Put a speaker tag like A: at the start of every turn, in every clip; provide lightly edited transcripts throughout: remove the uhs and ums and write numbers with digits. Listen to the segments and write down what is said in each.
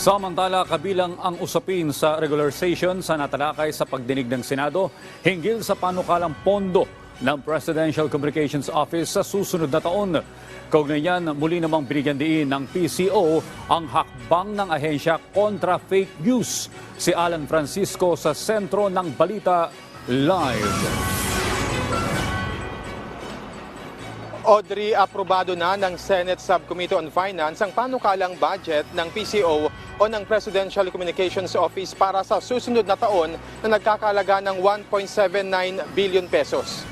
A: Samantala, kabilang ang usapin sa regular session sa natalakay sa pagdinig ng Senado hinggil sa panukalang pondo ng Presidential Communications Office sa susunod na taon. Kaugnay niyan, muli namang binigyan diin ng PCO ang hakbang ng ahensya kontra fake news. Si Alan Francisco sa sentro ng Balita Live.
B: Audrey, aprobado na ng Senate Subcommittee on Finance ang panukalang budget ng PCO o ng Presidential Communications Office para sa susunod na taon na nagkakalaga ng 1.79 billion pesos.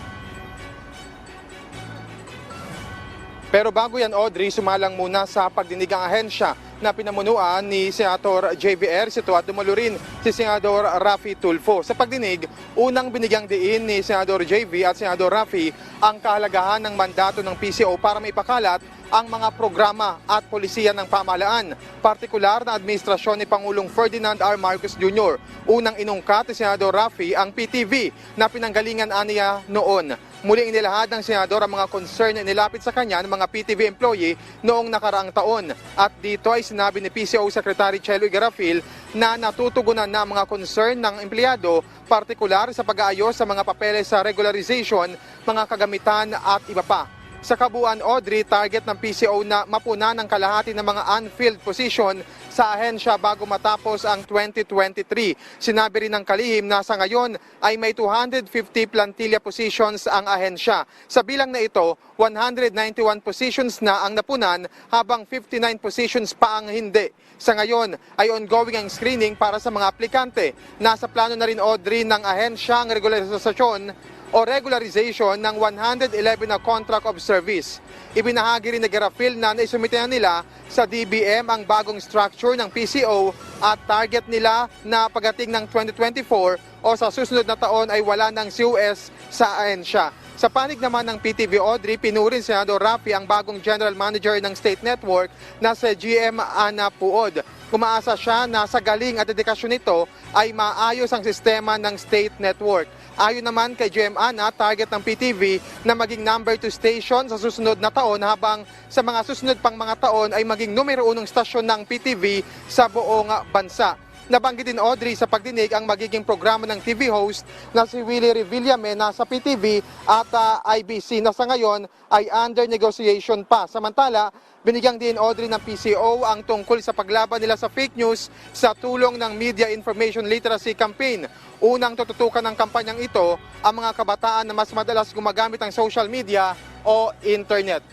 B: Pero bago yan, Audrey, sumalang muna sa pagdinig ang ahensya na pinamunuan ni Senator JV Ercito at dumalo rin si Senador Raffy Tulfo. Sa pagdinig, unang binigyang diin ni Senador JV at Senador Raffy ang kahalagahan ng mandato ng PCO para maipakalat ang mga programa at polisiya ng pamahalaan, partikular na administrasyon ni Pangulong Ferdinand R. Marcos Jr. Unang inungkat ni Senador Raffy ang PTV na pinanggalingan aniya noon. Muling inilahad ng senador ang mga concern na nilapit sa kanya ng mga PTV employee noong nakaraang taon. At dito ay sinabi ni PCO Secretary Chelo Garafil na natutugunan na ang mga concern ng empleyado, partikular sa pag-aayos sa mga papeles sa regularization, mga kagamitan at iba pa. Sa kabuuan, Audrey, target ng PCO na mapunan ng kalahati ng mga unfilled position sa ahensya bago matapos ang 2023. Sinabi rin ng kalihim na sa ngayon ay may 250 plantilla positions ang ahensya. Sa bilang na ito, 191 positions na ang napunan habang 59 positions pa ang hindi. Sa ngayon ay ongoing ang screening para sa mga aplikante. Nasa plano na rin, Audrey, ng ahensya ang regularisasyon o regularization ng 111 na contract of service. Ibinahagi rin ni Garafil na naisumite na nila sa DBM ang bagong structure ng PCO at target nila na pagdating ng 2024 o sa susunod na taon ay wala ng COS sa ahensya. Sa panig naman ng PTV, Audrey, pinurin si Senador Raffy ang bagong General Manager ng State Network na si GM Ana Puod. Umaasa siya na sa galing at dedikasyon nito ay maayos ang sistema ng State Network. Ayon naman kay GM Ana, target ng PTV na maging number 2 station sa susunod na taon habang sa mga susunod pang mga taon ay maging numero 1 stasyon ng PTV sa buong bansa. Nabanggit din, Audrey, sa pagdinig ang magiging programa ng TV host na si Willie Revillame na sa PTV at IBC na sa ngayon ay under negotiation pa. Samantala, binigyang din, Audrey, ng PCO ang tungkol sa paglaban nila sa fake news sa tulong ng Media Information Literacy Campaign. Unang tututukan ng kampanyang ito ang mga kabataan na mas madalas gumagamit ng social media o internet.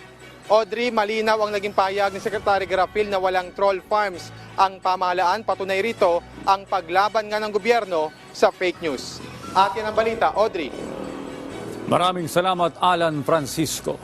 B: Audrey, malinaw ang naging pahayag ni Secretary Garafil na walang troll farms ang pamahalaan. Patunay rito ang paglaban nga ng gobyerno sa fake news. At yan ang balita, Audrey.
A: Maraming salamat, Alan Francisco.